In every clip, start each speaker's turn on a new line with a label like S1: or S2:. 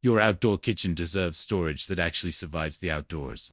S1: Your outdoor kitchen deserves storage that actually survives the outdoors.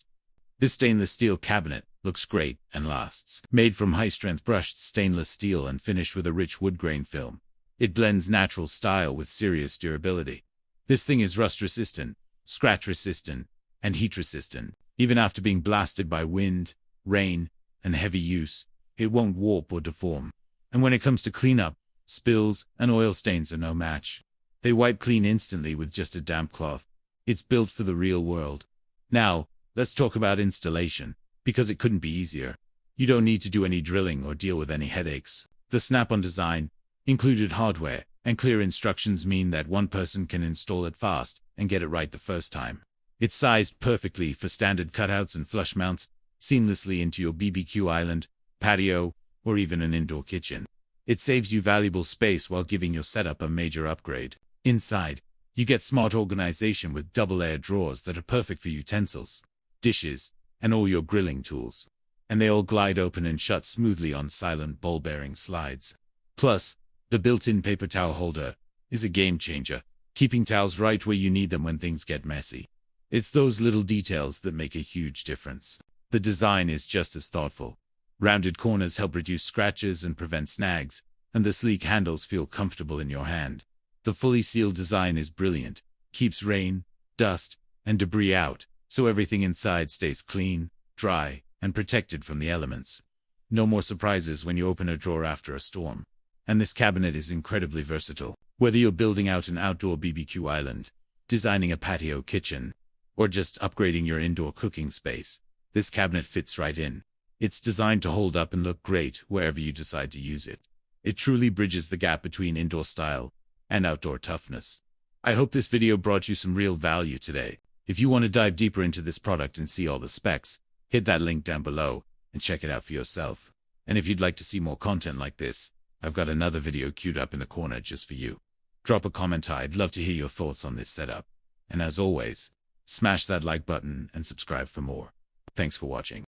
S1: This stainless steel cabinet looks great and lasts. Made from high-strength brushed stainless steel and finished with a rich wood grain film, it blends natural style with serious durability. This thing is rust-resistant, scratch-resistant, and heat-resistant. Even after being blasted by wind, rain, and heavy use, it won't warp or deform. And when it comes to cleanup, spills and oil stains are no match. They wipe clean instantly with just a damp cloth. It's built for the real world. Now, let's talk about installation, because it couldn't be easier. You don't need to do any drilling or deal with any headaches. The snap-on design, included hardware, and clear instructions mean that one person can install it fast and get it right the first time. It's sized perfectly for standard cutouts and flush mounts, seamlessly into your BBQ island, patio, or even an indoor kitchen. It saves you valuable space while giving your setup a major upgrade. Inside, you get smart organization with double-layered drawers that are perfect for utensils, dishes, and all your grilling tools. And they all glide open and shut smoothly on silent ball-bearing slides. Plus, the built-in paper towel holder is a game-changer, keeping towels right where you need them when things get messy. It's those little details that make a huge difference. The design is just as thoughtful. Rounded corners help reduce scratches and prevent snags, and the sleek handles feel comfortable in your hand. The fully sealed design is brilliant, keeps rain, dust, and debris out, so everything inside stays clean, dry, and protected from the elements. No more surprises when you open a drawer after a storm. And this cabinet is incredibly versatile. Whether you're building out an outdoor BBQ island, designing a patio kitchen, or just upgrading your indoor cooking space, this cabinet fits right in. It's designed to hold up and look great wherever you decide to use it. It truly bridges the gap between indoor style and outdoor toughness. I hope this video brought you some real value today. If you want to dive deeper into this product and see all the specs, hit that link down below and check it out for yourself. And if you'd like to see more content like this, I've got another video queued up in the corner just for you. Drop a comment. I'd love to hear your thoughts on this setup. And as always, smash that like button and subscribe for more. Thanks for watching.